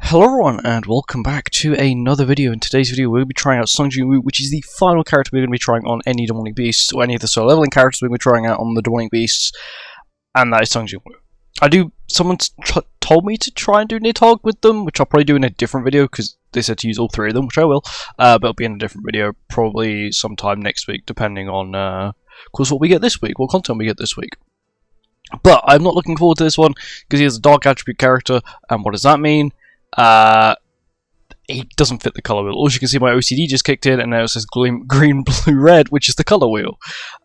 Hello everyone and welcome back to another video. In today's video we're going to be trying out JINWOO, which is the final character we're going to be trying on any demonic beasts, or any of the solo leveling characters we're going to be trying out on the demonic beasts, and that is JINWOO. Someone told me to try and do Nidhogg with them, which I'll probably do in a different video because they said to use all three of them, which I will, but it'll be in a different video, probably sometime next week, depending on of course what we get this week, what content we get this week. But I'm not looking forward to this one because he has a dark attribute character, and what does that mean? He doesn't fit the colour wheel. As you can see, my OCD just kicked in, and now it says green, blue, red, which is the colour wheel.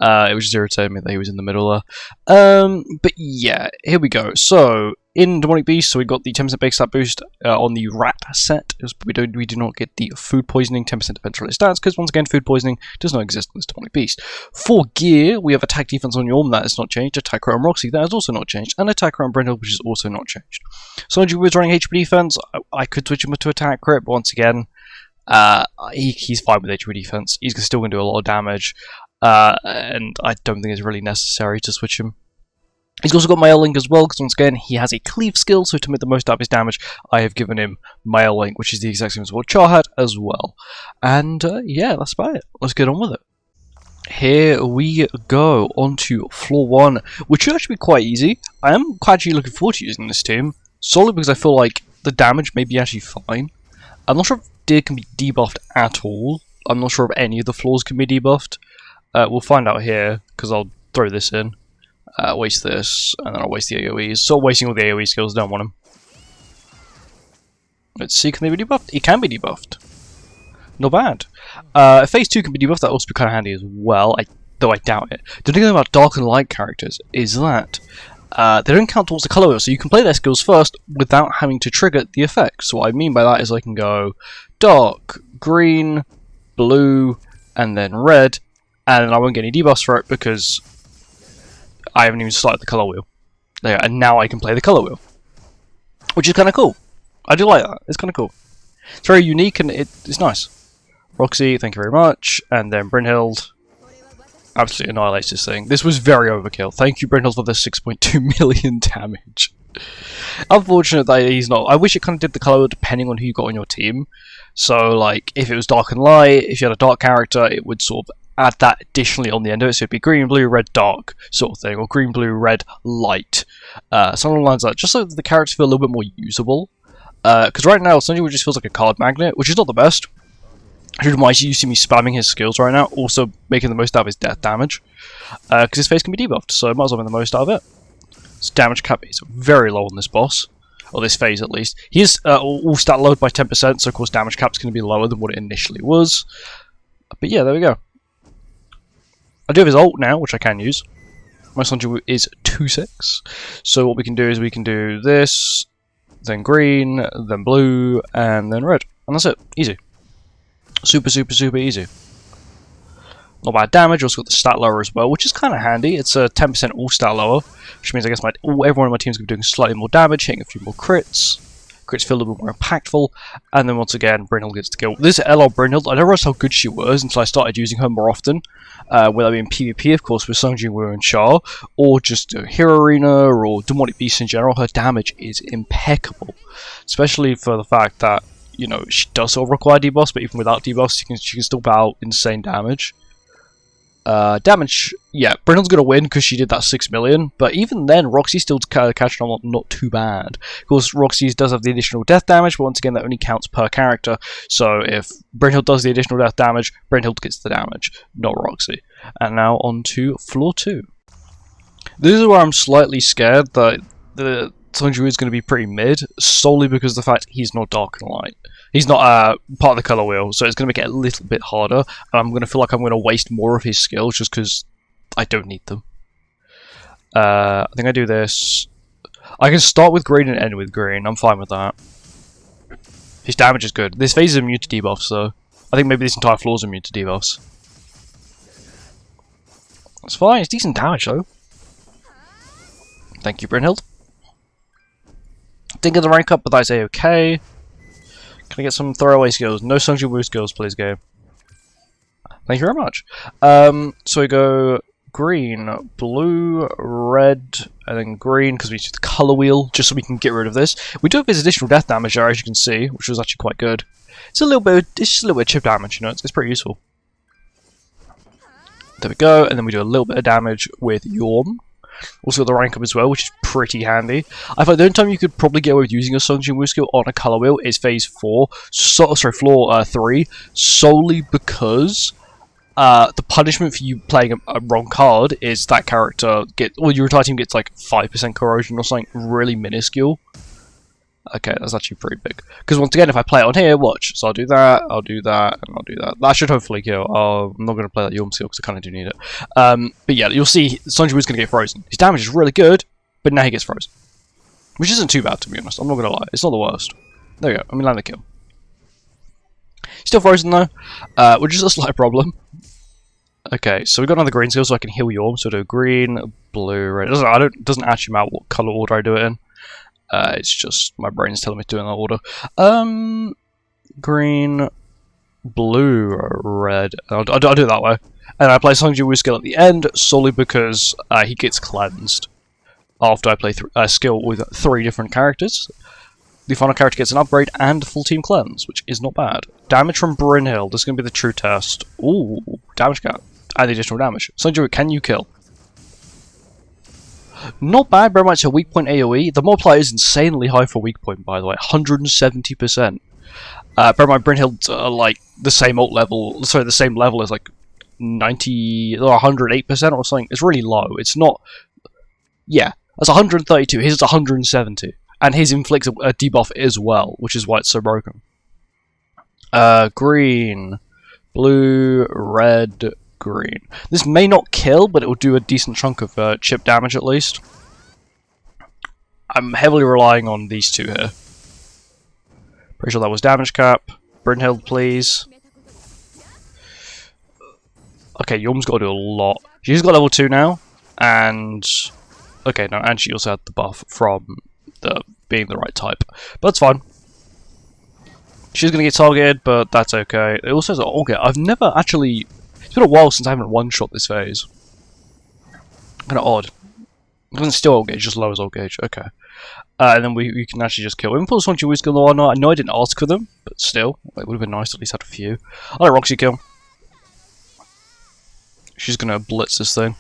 It was just irritating me that he was in the middle there. But yeah, here we go. So in Demonic Beast, so we got the 10% base stat boost on the rat set. We do not get the food poisoning 10% defense related stats because once again, food poisoning does not exist in this Demonic Beast. For gear, we have attack defense on Yorm, that is not changed. Attack on Roxy, that is also not changed, and attack on Brindle, which is also not changed. So JINWOO was running HP defense. I could switch him to attack crit, but once again, he's fine with HP defense. He's still going to do a lot of damage, and I don't think it's really necessary to switch him. He's also got Mail Link as well, because once again, he has a cleave skill, so to make the most out of his damage, I have given him Mail Link, which is the exact same as what Char had as well. And yeah, that's about it. Let's get on with it. Here we go, onto floor 1, which should actually be quite easy. I am quite actually looking forward to using this team, solely because I feel like the damage may be actually fine. I'm not sure if Deer can be debuffed at all. I'm not sure if any of the floors can be debuffed. We'll find out here, because I'll throw this in. Waste this, and then I'll waste the AoEs. So wasting all the AoE skills, don't want them. Let's see, can they be debuffed? He can be debuffed. Not bad. If phase 2 can be debuffed, that will also be kind of handy as well, though I doubt it. The thing about dark and light characters is that they don't count towards the colour wheel, so you can play their skills first without having to trigger the effects. So what I mean by that is I can go dark, green, blue, and then red, and I won't get any debuffs for it because I haven't even started the colour wheel. There, and now I can play the colour wheel, which is kind of cool. I do like that. It's kind of cool. It's very unique and it's nice. Roxy, thank you very much, and then Brynhild absolutely annihilates this thing. This was very overkill. Thank you, Brynhild, for the 6.2 million damage. Unfortunate that he's not. I wish it kind of did the colour wheel depending on who you got on your team. So, like, if it was dark and light, if you had a dark character, it would sort of add that additionally on the end of it, so it'd be green, blue, red, dark sort of thing, or green, blue, red, light. Something along the lines like that, just so that the characters feel a little bit more usable. Because right now, JINWOO just feels like a card magnet, which is not the best. Why you see me spamming his skills right now, also making the most out of his death damage. Because his face can be debuffed, so I might as well make the most out of it. His damage cap is very low on this boss. Or this phase at least. He is all stat lowered by 10%, so of course damage cap's going to be lower than what it initially was. But yeah, there we go. I do have his ult now, which I can use. My JINWOO is 2/6. So what we can do is we can do this, then green, then blue, and then red. And that's it. Easy. Super, super, super easy. Not bad damage. Also got the stat lower as well, which is kind of handy. It's a 10% all stat lower, which means I guess everyone on my team is going to be doing slightly more damage, hitting a few more crits. Crits feel a little bit more impactful, and then once again, Brynhild gets the kill. This LR Brynhild, I never realized how good she was until I started using her more often. Whether it be in PvP, of course, with JINWOO and Char, or just Hero Arena, or Demonic Beasts in general, her damage is impeccable. Especially for the fact that, you know, she does sort of require debuffs, but even without debuffs, she can still bout insane damage. Damage, yeah, Brynhild's gonna win because she did that 6 million, but even then, Roxy's still catching on not too bad. Of course, Roxy does have the additional death damage, but once again, that only counts per character, so if Brynhild does the additional death damage, Brynhild gets the damage, not Roxy. And now on to floor 2. This is where I'm slightly scared that the JINWOO is going to be pretty mid, solely because of the fact he's not dark and light. He's not part of the colour wheel, so it's going to make it a little bit harder, and I'm going to feel like I'm going to waste more of his skills just because I don't need them. I think I do this. I can start with green and end with green, I'm fine with that. His damage is good. This phase is immune to debuffs, though. I think maybe this entire floor is immune to debuffs. That's fine, it's decent damage, though. Thank you, Brynhild. Didn't get the rank up, but that's a-okay. Can I get some throwaway skills? No JINWOO skills, please, game. Thank you very much. So we go green, blue, red, and then green, because we use the colour wheel, just so we can get rid of this. We do have his additional death damage there, as you can see, which was actually quite good. It's just a little bit of chip damage, you know, it's pretty useful. There we go, and then we do a little bit of damage with Yorm. Also got the rank up as well, which is pretty handy. I find the only time you could probably get away with using a Sung JINWOO skill on a colour wheel is phase 4, floor 3, solely because the punishment for you playing a wrong card is that character your entire team gets like 5% corrosion or something really minuscule. Okay, that's actually pretty big. Because once again, if I play it on here, watch. So I'll do that, and I'll do that. That should hopefully kill. I'm not going to play that Yorm skill because I kind of do need it. But yeah, you'll see Sung JINWOO's going to get frozen. His damage is really good, but now he gets frozen. Which isn't too bad, to be honest. I'm not going to lie. It's not the worst. There we go. I mean, land the kill. Still frozen though, which is a slight problem. Okay, so we've got another green skill so I can heal Yorm. So do green, blue, red. It doesn't actually matter what colour order I do it in. It's just my brain's telling me to do it in that order. Green, blue, red. I'll do it that way. And I play Sung JINWOO skill at the end solely because he gets cleansed after I play a skill with 3 different characters. The final character gets an upgrade and full team cleanse, which is not bad. Damage from Brynhild. This is going to be the true test. Ooh, damage count and additional damage. Sung JINWOO, can you kill? Not bad, very much a weak point AoE. The multiplier is insanely high for weak point, by the way, 170%. Bear in mind, Brynhild's like the same ult level, sorry, the same level as like 90 or 108% or something. It's really low. It's not. Yeah, that's 132. His is 170, and his inflicts a debuff as well, which is why it's so broken. Green, blue, red. Green. This may not kill, but it will do a decent chunk of chip damage at least. I'm heavily relying on these two here. Pretty sure that was damage cap. Brynhild, please. Okay, Yorm's got to do a lot. She's got level 2 now, and okay, no, and she also had the buff from being the right type, but that's fine. She's gonna get targeted, but that's okay. It also has an okay. I've never actually. It's been a while since I haven't one-shot this phase. Kind of odd. It doesn't still old gauge, just lowers old gauge. Okay. And then we can actually just kill him. Put Sung JINWOO skill or not. I know I didn't ask for them, but still, it would have been nice to at least have a few. I like Roxy kill. She's gonna blitz this thing.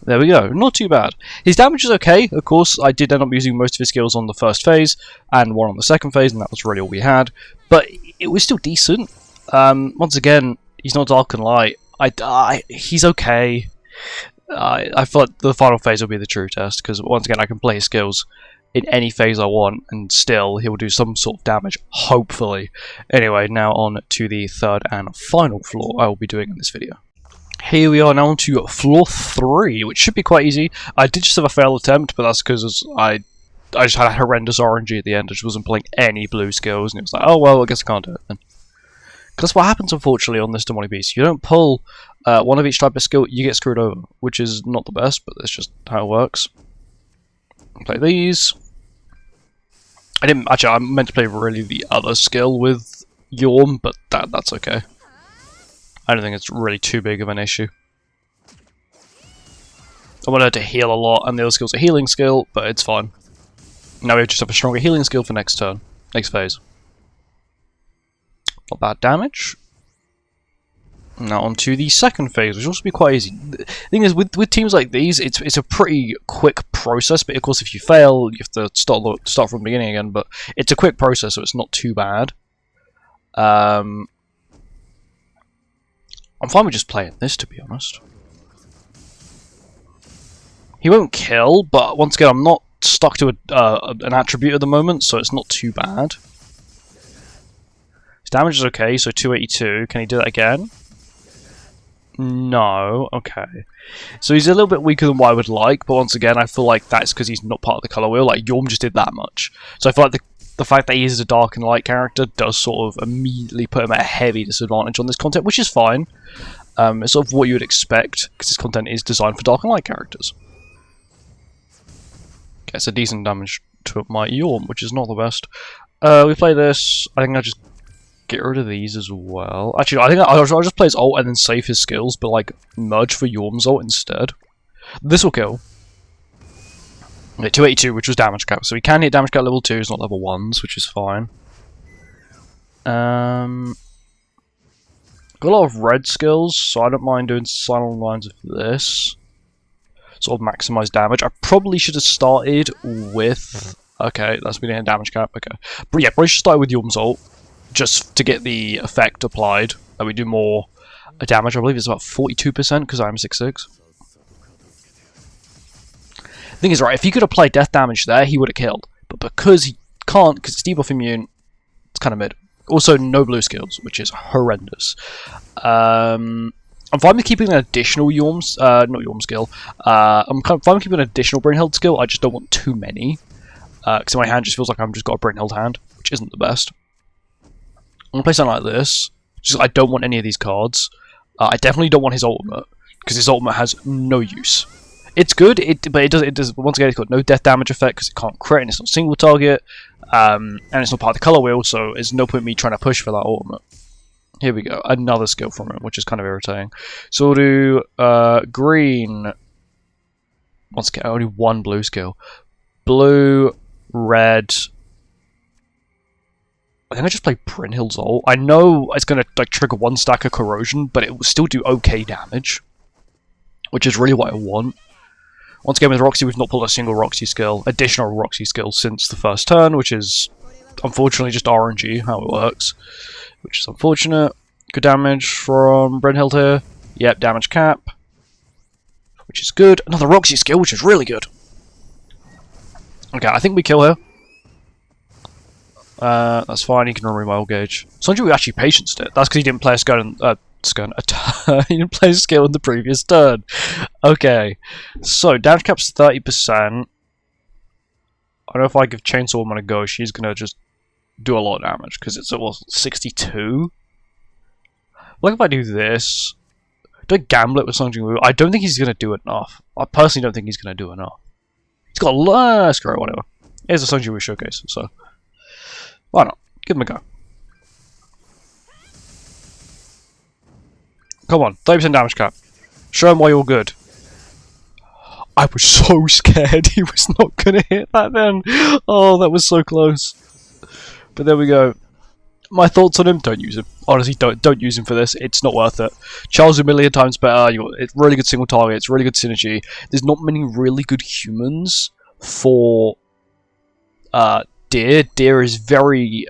There we go. Not too bad. His damage is okay. Of course, I did end up using most of his skills on the first phase and one on the second phase, and that was really all we had. But it was still decent. Once again, he's not dark and light. He's okay. I feel like the final phase will be the true test, because once again I can play his skills in any phase I want, and still he will do some sort of damage, hopefully. Anyway, now on to the third and final floor I will be doing in this video. Here we are now on to floor 3, which should be quite easy. I did just have a failed attempt, but that's because I just had a horrendous RNG at the end. I just wasn't playing any blue skills, and it was like, oh well, I guess I can't do it then. Because what happens, unfortunately, on this Demonic Beast, you don't pull one of each type of skill, you get screwed over, which is not the best, but that's just how it works. Play these. I meant to play really the other skill with Yorm, but that's okay. I don't think it's really too big of an issue. I wanted her to heal a lot, and the other skill's a healing skill, but it's fine. Now we just have a stronger healing skill for next turn, next phase. Not bad damage. Now on to the second phase, which will also be quite easy. The thing is, with teams like these, it's a pretty quick process, but of course if you fail, you have to start from the beginning again, but it's a quick process, so it's not too bad. I'm fine with just playing this, to be honest. He won't kill, but once again, I'm not stuck to an attribute at the moment, so it's not too bad. His damage is okay, so 282. Can he do that again? No. Okay. So he's a little bit weaker than what I would like, but once again, I feel like that's because he's not part of the colour wheel. Like, Yorm just did that much. So I feel like the fact that he is a dark and light character does sort of immediately put him at a heavy disadvantage on this content, which is fine. It's sort of what you would expect, because this content is designed for dark and light characters. Gets a decent damage to my Yorm, which is not the best. We play this. I think I just get rid of these as well. Actually, I think I'll just play his ult and then save his skills, but like merge for Yorm's ult instead. This will kill. Okay, 282, which was damage cap, so he can hit damage cap level 2s, not level 1s, which is fine. Got a lot of red skills, so I don't mind doing silent lines of this. Sort of maximize damage. I probably should have started with... Okay, that's been a damage cap, okay. But yeah, probably should start with Yorm's ult, just to get the effect applied. And we do more damage, I believe it's about 42% because I'm 6'6". Thing is, right, if he could apply death damage there, he would have killed. But because he can't, because it's debuff immune, it's kind of mid. Also, no blue skills, which is horrendous. I'm fine with keeping an additional Yorm's, not Yorm skill. I'm fine with keeping an additional Brynhild skill, I just don't want too many. Because in my hand just feels like I've just got a Brynhild hand, which isn't the best. I'm going to play something like this. Just I don't want any of these cards. I definitely don't want his ultimate, because his ultimate has no use. It's good, but it does. Once again, it's got no death damage effect because it can't crit and it's not single target, and it's not part of the color wheel, so there's no point in me trying to push for that ultimate. Here we go, another skill from him, which is kind of irritating. So we'll do green. Once again, only one blue skill. Blue, red. I think I just play Brynhild's ult. I know it's going to like trigger one stack of corrosion, but it will still do okay damage, which is really what I want. Once again with Roxy, we've not pulled a single Roxy skill, additional Roxy skill since the first turn, which is unfortunately just RNG, how it works. Which is unfortunate. Good damage from Brynhild here. Yep, damage cap. Which is good. Another Roxy skill, which is really good. Okay, I think we kill her. That's fine, he can remove my ult gauge. Sanju actually patience it. That's because he didn't play a skill in, he didn't play a skill in the previous turn. Okay, so damage cap's 30%. I don't know if I give Chainsaw Woman a go, she's gonna just do a lot of damage because it's at 62. Like if I do this, do I gamble it with Song Jin-woo? I don't think he's gonna do enough. I personally don't think he's gonna do enough. He's got a lot. Screw it, whatever. Here's a Song Jin-woo showcase, so why not? Give him a go. Come on, 30% damage cap. Show him why you're good. I was so scared he was not going to hit that then. Oh, that was so close. But there we go. My thoughts on him, don't use him. Honestly, don't use him for this. It's not worth it. Charles a million times better. It's really good single target. It's really good synergy. There's not many really good humans for Deer. Deer is very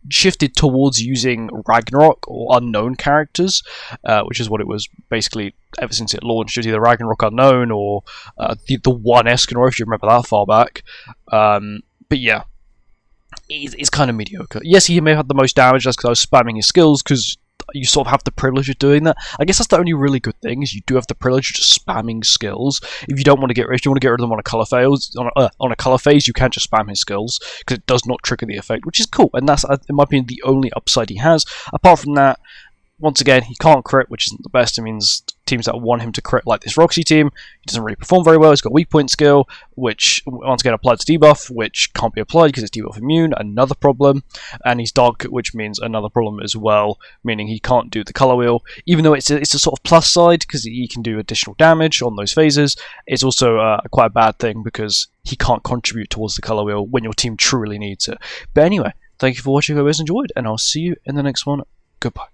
shifted towards using Ragnarok or unknown characters, which is what it was basically ever since it launched. It was either Ragnarok Unknown or the one Escanor, if you remember that far back. But yeah, it's kind of mediocre. Yes, he may have had the most damage, that's because I was spamming his skills, because you sort of have the privilege of doing that. I guess that's the only really good thing, is you do have the privilege of just spamming skills. If you want to get rid of them on a color phase, on a color phase, you can just spam his skills because it does not trigger the effect, which is cool. And that's, in my opinion, the only upside he has. Apart from that, once again, he can't crit, which isn't the best. It means teams that want him to crit, like this Roxy team, he doesn't really perform very well. He's got weak point skill, which once again applied to debuff, which can't be applied because it's debuff immune, another problem. And he's dark, which means another problem as well, meaning he can't do the color wheel. Even though it's a sort of plus side because he can do additional damage on those phases, it's also quite a bad thing because he can't contribute towards the color wheel when your team truly needs it. But anyway, thank you for watching. I hope you guys enjoyed, and I'll see you in the next one. Goodbye.